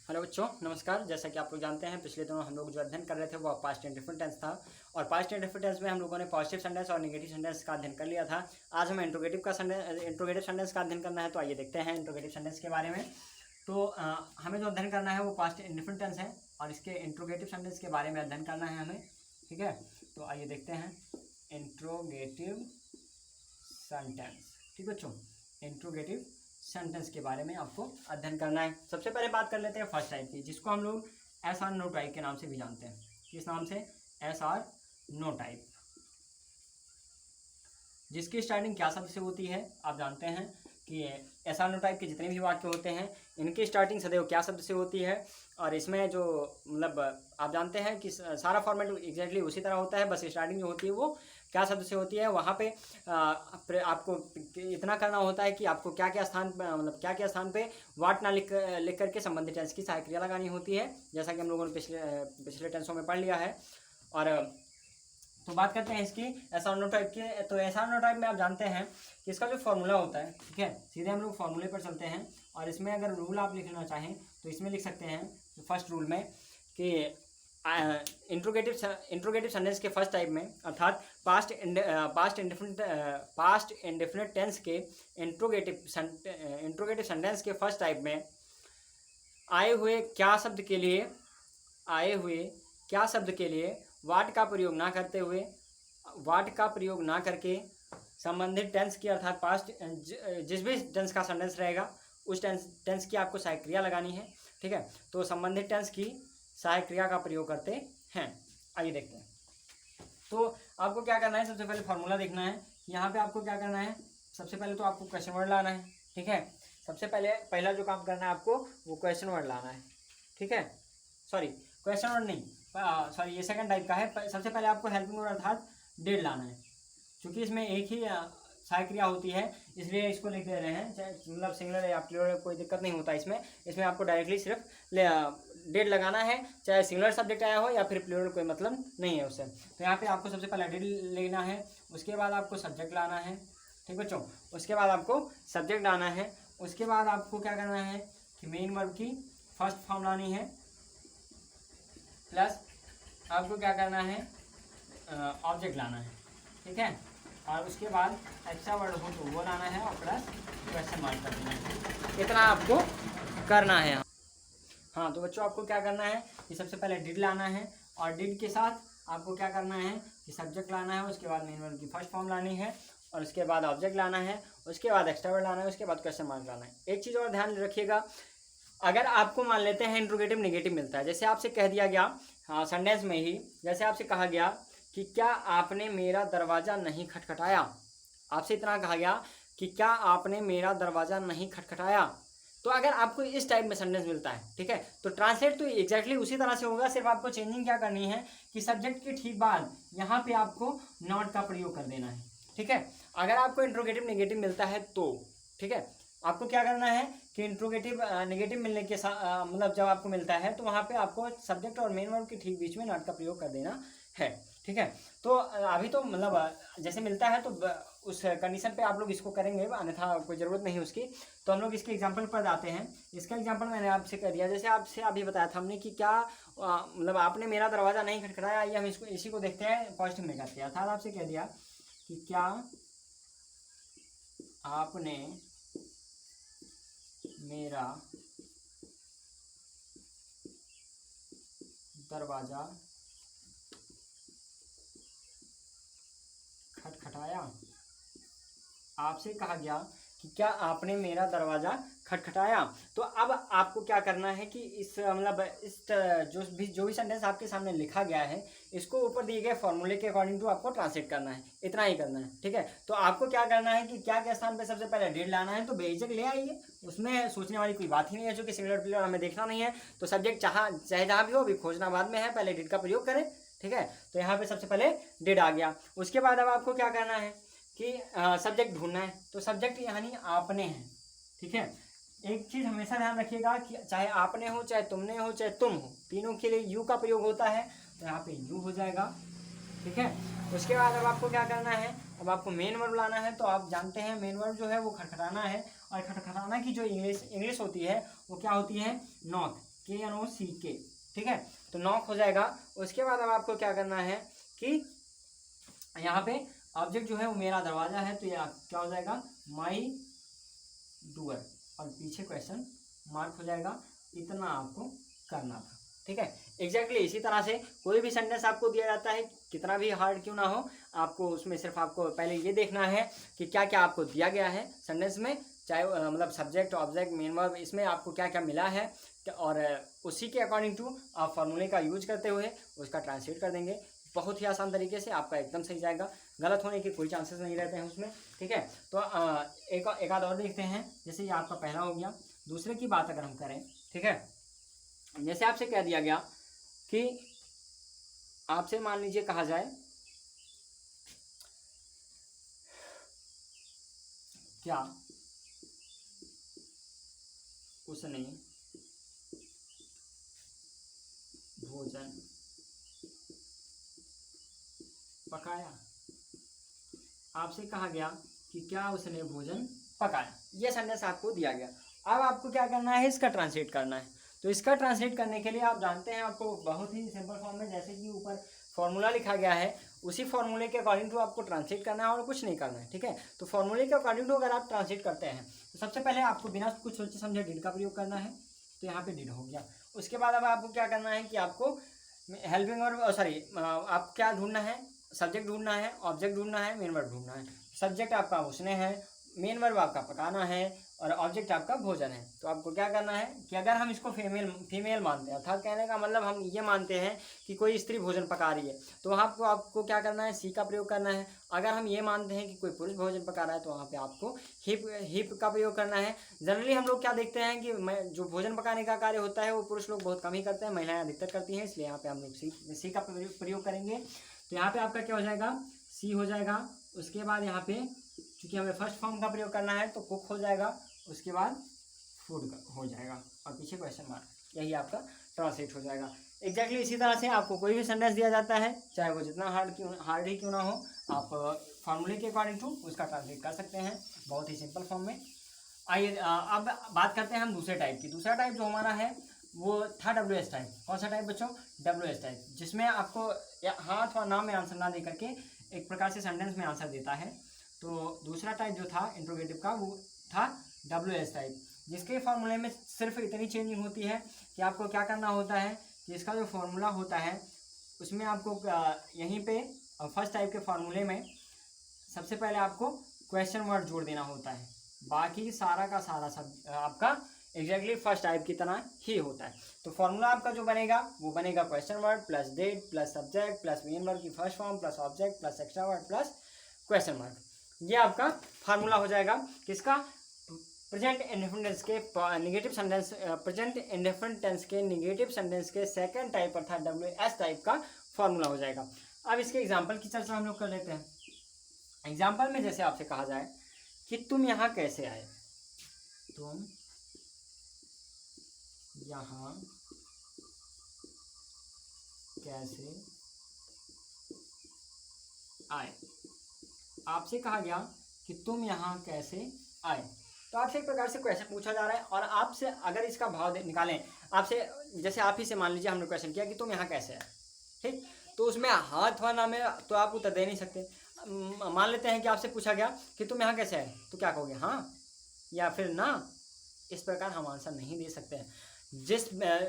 Hello बच्चों, नमस्कार। जैसा कि आप लोग जानते हैं, पिछले दिनों हम लोग जो अध्ययन कर रहे थे वो पास्ट इंडेफिनिट टेंस था। और पास्ट इंडेफिनिट टेंस में हम लोगों ने पॉजिटिव सेंटेंस और नेगेटिव सेंटेंस का अध्ययन कर लिया था। आज हमें इंट्रोगेटिव सेंटेंस का अध्ययन करना है। तो आइए देखते हैं इंट्रोगेटिव सेंटेंस के बारे में। तो हमें जो अध्ययन करना है वो पास्ट इंडेफिनिट टेंस है और इसके इंट्रोगेटिव सेंटेंस के बारे में अध्ययन करना है हमें। ठीक है, तो आइए देखते हैं इंट्रोगेटिव सेंटेंस। ठीक बच्चों, इंट्रोगेटिव सेंटेंस के बारे में आपको अध्ययन करना है। सबसे पहले बात कर लेते हैं फर्स्ट टाइप की, जिसको हम लोग एस आर नो टाइप के नाम से भी जानते हैं। किस नाम से? S R no type. जिसकी स्टार्टिंग क्या शब्द से होती है? आप जानते हैं कि एस आर नो टाइप के जितने भी वाक्य होते हैं इनकी स्टार्टिंग सदैव क्या शब्द से होती है। और इसमें जो मतलब आप जानते हैं कि सारा फॉर्मेट एग्जैक्टली उसी तरह होता है, बस स्टार्टिंग जो होती है वो क्या शब्द से होती है। वहाँ पे आपको इतना करना होता है कि आपको क्या क्या स्थान मतलब क्या क्या स्थान पे वाट ना लिख करके संबंधित टेंस की सहायक क्रिया लगानी होती है, जैसा कि हम लोगों ने पिछले टेंसों में पढ़ लिया है। और तो बात करते हैं इसकी एस आर नो टाइप की। तो एस आर नो टाइप में आप जानते हैं कि इसका जो फॉर्मूला होता है, ठीक है, सीधे हम लोग फॉर्मूले पर चलते हैं। और इसमें अगर रूल आप लिखना चाहें तो इसमें लिख सकते हैं फर्स्ट रूल में कि इंट्रोगेटिव सेंटेंस के फर्स्ट टाइप में, अर्थात पास्ट इंडेफिनिट टेंस के इंट्रोगेटिव सेंटेंस के फर्स्ट टाइप में आए हुए क्या शब्द के लिए वाट का प्रयोग ना करके संबंधित टेंस की, अर्थात पास्ट जिस भी टेंस का सेंटेंस रहेगा उस टेंस की आपको सहायक क्रिया लगानी है। ठीक है, तो संबंधित टेंस की सहायक क्रिया का प्रयोग करते हैं। आइए देखते हैं। तो आपको क्या करना है, सबसे पहले फॉर्मूला देखना है। यहाँ पे आपको क्या करना है, सबसे पहले तो आपको क्वेश्चन वर्ड लाना है। ठीक है, सबसे पहला जो काम करना है आपको वो क्वेश्चन वर्ड लाना है। ठीक है, सॉरी क्वेश्चन वर्ड नहीं, सॉरी ये सेकंड टाइप का है। सबसे पहले आपको हेल्पिंग वर्ड अर्थात डिड लाना है। क्योंकि इसमें एक ही सहायक क्रिया होती है इसलिए इसको लिख दे रहे हैं, चाहे मतलब सिंगुलर या प्लूरल कोई दिक्कत नहीं होता इसमें आपको डायरेक्टली सिर्फ डेड लगाना है, चाहे सिंगुलर सब्जेक्ट आया हो या फिर प्लूरल, कोई मतलब नहीं है उससे। तो यहाँ पे आपको सबसे पहले डेड लेना है, उसके बाद आपको सब्जेक्ट लाना है। ठीक बच्चों, उसके बाद आपको सब्जेक्ट लाना है। उसके बाद आपको क्या करना है कि मेन वर्ब की फर्स्ट फॉर्म लानी है, प्लस आपको क्या करना है ऑब्जेक्ट लाना है। ठीक है, और उसके बाद एक्स्ट्रा वर्ड हो तो वो लाना है और प्लस क्वेश्चन मार्क कर देना है। इतना आपको करना है। हाँ, तो बच्चों आपको क्या करना है कि सबसे पहले डिड लाना है और डिड के साथ आपको क्या करना है कि सब्जेक्ट लाना है, उसके बाद मेन वर्ब की फर्स्ट फॉर्म लानी है और उसके बाद ऑब्जेक्ट लाना है, उसके बाद एक्स्ट्रा वर्ड लाना है, उसके बाद क्वेश्चन मार्क लाना है। एक चीज़ और ध्यान रखिएगा, अगर आपको मान लेते हैं इंट्रोगेटिव नेगेटिव मिलता है, जैसे आपसे कह दिया गया सेंटेंस में ही, जैसे आपसे कहा गया कि क्या आपने मेरा दरवाज़ा नहीं खटखटाया। आपसे इतना कहा गया कि क्या आपने मेरा दरवाज़ा नहीं खटखटाया। तो अगर आपको इस टाइप में सेंटेंस मिलता है, ठीक है, तो ट्रांसलेट तो एग्जैक्टली उसी तरह से होगा, सिर्फ आपको चेंजिंग क्या करनी है कि सब्जेक्ट के ठीक बाद यहाँ पे आपको नॉट का प्रयोग कर देना है। ठीक है, अगर आपको इंट्रोगेटिव नेगेटिव मिलता है तो ठीक है, आपको क्या करना है कि इंट्रोगेटिव नेगेटिव मिलने के साथ मतलब जब आपको मिलता है तो वहाँ पे आपको सब्जेक्ट और मेन वर्ब के ठीक बीच में नॉट का प्रयोग कर देना है। ठीक है, तो अभी तो मतलब जैसे मिलता है तो उस कंडीशन पे आप लोग इसको करेंगे, अन्यथा कोई ज़रूरत नहीं उसकी। तो हम लोग इसके एग्जांपल पर जाते हैं। इसका एग्जांपल मैंने आपसे कर दिया, जैसे आपसे अभी बताया था हमने कि क्या मतलब आपने मेरा दरवाज़ा नहीं खटखटाया। आइए हम इसी को देखते हैं, पॉजिटिव में करते हैं। अर्थात आपसे कह दिया कि क्या आपने मेरा दरवाज़ा खटखटाया। आपसे कहा गया कि क्या आपने मेरा दरवाज़ा खटखटाया। तो अब आपको क्या करना है कि इस मतलब इस जो भी सेंटेंस आपके सामने लिखा गया है इसको ऊपर दिए गए फॉर्मूले के अकॉर्डिंग टू आपको ट्रांसलेट करना है, इतना ही करना है। ठीक है, तो आपको क्या करना है कि क्या क्या स्थान पे सबसे पहले डिड लाना है, तो बेझिझक ले आइए, उसमें सोचने वाली कोई बात ही नहीं है, जो कि सिंगुलर प्लूरल हमें देखना नहीं है। तो सब्जेक्ट चाहे जहाँ भी हो, अभी खोजना बाद में है, पहले डिड का प्रयोग करें। ठीक है, तो यहाँ पे सबसे पहले डिड आ गया। उसके बाद अब आपको क्या करना है कि सब्जेक्ट ढूंढना है, तो सब्जेक्ट यानी आपने है। ठीक है, एक चीज़ हमेशा ध्यान रखिएगा कि चाहे आपने हो, चाहे तुमने हो, चाहे तुम हो, तीनों के लिए यू का प्रयोग होता है, तो यहाँ पे यू हो जाएगा। ठीक है, उसके बाद अब आपको क्या करना है, अब आपको मेन वर्ब लाना है। तो आप जानते हैं मेन वर्ब जो है वो खटखटाना है, और खटखटाना की जो इंग्लिश होती है वो क्या होती है, नॉक। KNOCK, ठीक है, तो नॉक हो जाएगा। उसके बाद अब आपको क्या करना है कि यहाँ पे ऑब्जेक्ट जो है वो मेरा दरवाजा है, तो यह क्या हो जाएगा माई डूअर, और पीछे क्वेश्चन मार्क हो जाएगा। इतना आपको करना था, ठीक है। एग्जैक्टली इसी तरह से कोई भी सेंटेंस आपको दिया जाता है, कितना भी हार्ड क्यों ना हो, आपको उसमें सिर्फ आपको पहले ये देखना है कि क्या क्या आपको दिया गया है सेंटेंस में, चाहे मतलब सब्जेक्ट, ऑब्जेक्ट, मेन वर्ब, इसमें आपको क्या क्या मिला है, और उसी के अकॉर्डिंग टू आप फार्मूले का यूज करते हुए उसका ट्रांसलेट कर देंगे। बहुत ही आसान तरीके से आपका एकदम सही जाएगा, गलत होने के कोई चांसेस नहीं रहते हैं उसमें, ठीक है। तो एक आध और देखते हैं। जैसे ये आपका पहला हो गया। दूसरे की बात अगर हम करें, ठीक है, जैसे आपसे कह दिया गया कि आपसे मान लीजिए कहा जाए क्या उसने भोजन पकाया। आपसे कहा गया कि क्या उसने भोजन पकाया, ये सेंटेंस आपको दिया गया। अब आपको क्या करना है, इसका ट्रांसलेट करना है। तो इसका ट्रांसलेट करने के लिए आप जानते हैं, आपको बहुत ही सिंपल फॉर्म में, जैसे कि ऊपर फॉर्मूला लिखा गया है, उसी फॉर्मूले के अकॉर्डिंग टू आपको ट्रांसलेट करना है और कुछ नहीं करना है, ठीक है। तो फॉर्मूले के अकॉर्डिंग टू अगर आप ट्रांसलेट करते हैं तो सबसे पहले आपको बिना कुछ सोचे समझे डिड का प्रयोग करना है, तो यहाँ पे डिड हो गया। उसके बाद अब आपको क्या करना है कि आपको हेल्पिंग और सॉरी आप क्या ढूंढना है, सब्जेक्ट ढूंढना है, ऑब्जेक्ट ढूंढना है, मेन वर्ब ढूंढना है। सब्जेक्ट आपका उसने है, मेन वर्ब आपका पकाना है, और ऑब्जेक्ट आपका भोजन है। तो आपको क्या करना है कि अगर हम इसको फीमेल मानते हैं, अर्थात कहने का मतलब हम ये मानते हैं कि कोई स्त्री भोजन पका रही है, तो वहाँ आपको आपको क्या करना है, सी का प्रयोग करना है। अगर हम ये मानते हैं कि कोई पुरुष भोजन पका रहा है, तो वहाँ पे आपको हिप का प्रयोग करना है। जनरली हम लोग क्या देखते हैं कि जो भोजन पकाने का कार्य होता है वो पुरुष लोग बहुत कम ही करते हैं, महिलाएं अधिकतर करती हैं, इसलिए यहाँ पे हम लोग सी का प्रयोग करेंगे। तो यहाँ पे आपका क्या हो जाएगा, सी हो जाएगा। उसके बाद यहाँ पे क्योंकि हमें फर्स्ट फॉर्म का प्रयोग करना है तो कुक हो जाएगा, उसके बाद फूड हो जाएगा, और पीछे क्वेश्चन मार्क, यही आपका ट्रांसलेट हो जाएगा। एग्जैक्टली इसी तरह से आपको कोई भी सेंटेंस दिया जाता है, चाहे वो जितना हार्ड ही क्यों ना हो, आप फार्मूले के अकॉर्डिंग टू उसका ट्रांसलेट कर सकते हैं बहुत ही सिंपल फॉर्म में। आइए अब बात करते हैं हम दूसरे टाइप की। दूसरा टाइप जो हमारा है वो था WH टाइप। कौन सा टाइप बच्चों, WH टाइप, जिसमें आपको हाँ अथवा ना में आंसर ना दे करके एक प्रकार से सेंटेंस में आंसर देता है। तो दूसरा टाइप जो था इंट्रोगेटिव का वो था WH टाइप, जिसके फॉर्मूले में सिर्फ इतनी चेंजिंग होती है कि आपको क्या करना होता है कि इसका जो फॉर्मूला होता है उसमें आपको यहीं पे फर्स्ट टाइप के फॉर्मूले में सबसे पहले आपको क्वेश्चन वर्ड जोड़ देना होता है। बाकी सारा का सारा सब आपका एग्जैक्टली फर्स्ट टाइप की तरह ही होता है। तो फॉर्मूला आपका जो बनेगा वो बनेगा question word plus date plus subject plus main verb की first form plus object plus extra word plus question mark. ये आपका फार्मूला हो जाएगा किसका, प्रेजेंट इंडेफिनिट टेंस के negative sentence, present indefinite tense के नेगेटिव सेंटेंस के सेकंड टाइप अर्थात WH टाइप का फार्मूला हो जाएगा। अब इसके एग्जांपल की चर्चा हम लोग कर लेते हैं। एग्जांपल में जैसे आपसे कहा जाए कि तुम यहाँ कैसे आए, तुम यहाँ कैसे आए। आपसे कहा गया कि तुम यहाँ कैसे आए, तो आपसे एक प्रकार से क्वेश्चन पूछा जा रहा है, और आपसे अगर इसका भाव निकालें, आपसे जैसे आप ही से मान लीजिए हमने क्वेश्चन किया कि तुम यहाँ कैसे आए, ठीक, तो उसमें हाँ अथवा ना में तो आप उत्तर दे नहीं सकते। मान लेते हैं कि आपसे पूछा गया कि तुम यहाँ कैसे आए, तो क्या कहोगे, हाँ या फिर ना, इस प्रकार हम आंसर नहीं दे सकते हैं।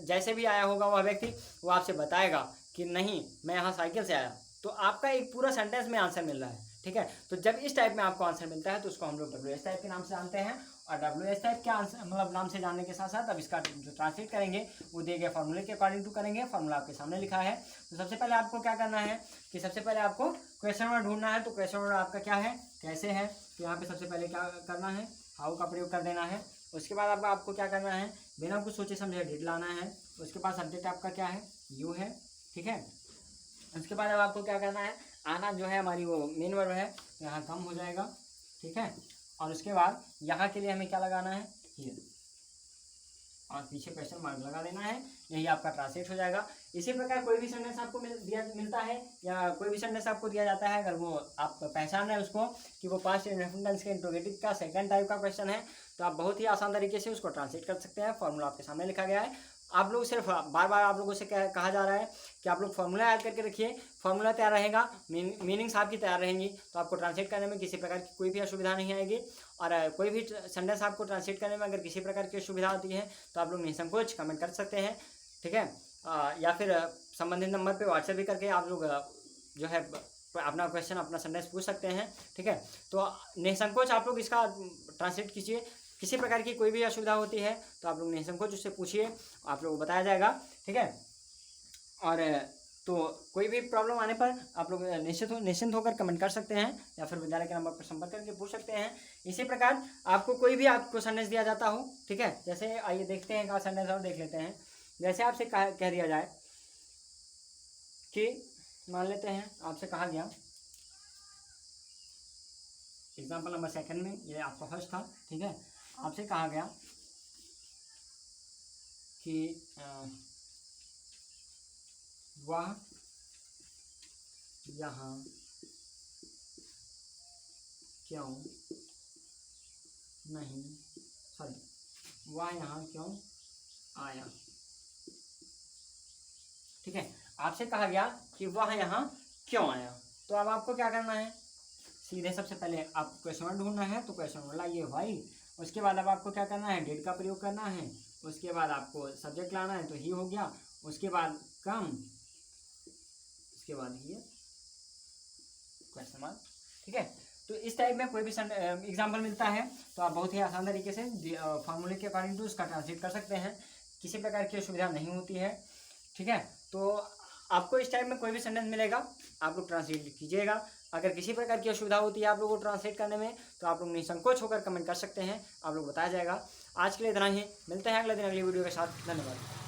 जैसे भी आया होगा वह व्यक्ति वो आपसे बताएगा कि नहीं मैं यहाँ साइकिल से आया, तो आपका एक पूरा सेंटेंस में आंसर मिल रहा है, ठीक है। तो जब इस टाइप में आपको आंसर मिलता है तो उसको हम लोग WH टाइप के नाम से जानते हैं, और WH टाइप के आंसर मतलब नाम से जानने के साथ साथ अब इसका जो ट्रांसलेट करेंगे वो दिए गए फॉर्मूले के अकॉर्डिंग टू करेंगे। फॉर्मूला आपके सामने लिखा है। तो सबसे पहले आपको क्या करना है कि सबसे पहले आपको क्वेश्चन वर्ड ढूंढना है। तो क्वेश्चन वर्ड आपका क्या है, कैसे है, तो यहाँ पे सबसे पहले क्या करना है, हाउ का प्रयोग कर देना है। उसके बाद आपको क्या करना है, बिना कुछ सोचे समझे डिड लाना है। उसके बाद सब्जेक्ट आपका क्या है, यू है, ठीक है। उसके बाद अब आपको क्या करना है, आना जो है हमारी वो मेन वर्ब है, तो यहाँ कम हो जाएगा, ठीक है। और उसके बाद यहाँ के लिए हमें क्या लगाना है, हियर, और पीछे क्वेश्चन मार्क लगा देना है। यही आपका ट्रांसलेट हो जाएगा। इसी प्रकार कोई भी सेंटेंस आपको मिलता है या कोई भी सेंटेंस आपको दिया जाता है, अगर वो आप पहचान रहे हैं उसको कि वो पास्ट इंडेफिनिट टेंस के इंट्रोगेटिव का सेकंड टाइप का क्वेश्चन है, तो आप बहुत ही आसान तरीके से उसको ट्रांसलेट कर सकते हैं। फॉर्मूला आपके सामने लिखा गया है। आप लोग सिर्फ बार बार आप लोगों से कहा जा रहा है कि आप लोग फार्मूला याद करके रखिए, फार्मूला तैयार रहेगा, मीनिंग्स आपकी तैयार रहेंगी, तो आपको ट्रांसलेट करने में किसी प्रकार की कोई भी असुविधा नहीं आएगी। और कोई भी सेंटेंस आपको ट्रांसलेट करने में अगर किसी प्रकार की असुविधा आती है तो आप लोग निसंकोच कमेंट कर सकते हैं, ठीक है। या फिर संबंधित नंबर पे व्हाट्सएप भी करके आप लोग जो है अपना क्वेश्चन, अपना सेंटेंस पूछ सकते हैं, ठीक है। तो निसंकोच आप लोग इसका ट्रांसलेट कीजिए। किसी प्रकार की कोई भी असुविधा होती है तो आप लोग निसंकोच उससे पूछिए, आप लोग को बताया जाएगा, ठीक है। और तो कोई भी प्रॉब्लम आने पर आप लोग निश्चिंत होकर कमेंट कर सकते हैं या फिर विद्यालय के नंबर पर संपर्क करके पूछ सकते हैं। इसी प्रकार आपको कोई भी आपको सेंटेंस दिया जाता हो, ठीक है, जैसे आइए देखते हैं, का सेंटेंस और देख लेते हैं। जैसे आपसे कह दिया जाए कि मान लेते हैं आपसे कहा गया, एग्जाम्पल नंबर 2 में, ये आपका फर्स्ट था, ठीक है। आपसे कहा गया कि वह यहाँ क्यों नहीं, सॉरी, वह यहाँ क्यों आया, ठीक है। आपसे कहा गया कि वह यहाँ क्यों आया, तो अब आपको क्या करना है, सीधे सबसे पहले आप क्वेश्चन वर्ड ढूंढना है, तो क्वेश्चन वर्ड लाइए वाई। उसके बाद अब आपको क्या करना है, डिड का प्रयोग करना है। उसके बाद आपको सब्जेक्ट लाना है, तो ही हो गया। उसके बाद कम, उसके बाद ही क्वेश्चन मार्क, ठीक है। तो इस टाइप में कोई भी एग्जाम्पल मिलता है तो आप बहुत ही आसान तरीके से फॉर्मूले के अकॉर्डिंग टू उसका ट्रांसलेट कर सकते हैं, किसी प्रकार की असुविधा नहीं होती है, ठीक है। तो आपको इस टाइप में कोई भी सेंटेंस मिलेगा, आप लोग ट्रांसलेट कीजिएगा। अगर किसी प्रकार की असुविधा होती है आप लोगों को ट्रांसलेट करने में तो आप लोग निसंकोच होकर कमेंट कर सकते हैं, आप लोग बताया जाएगा। आज के लिए इतना ही, मिलते हैं अगले दिन अगली वीडियो के साथ, धन्यवाद।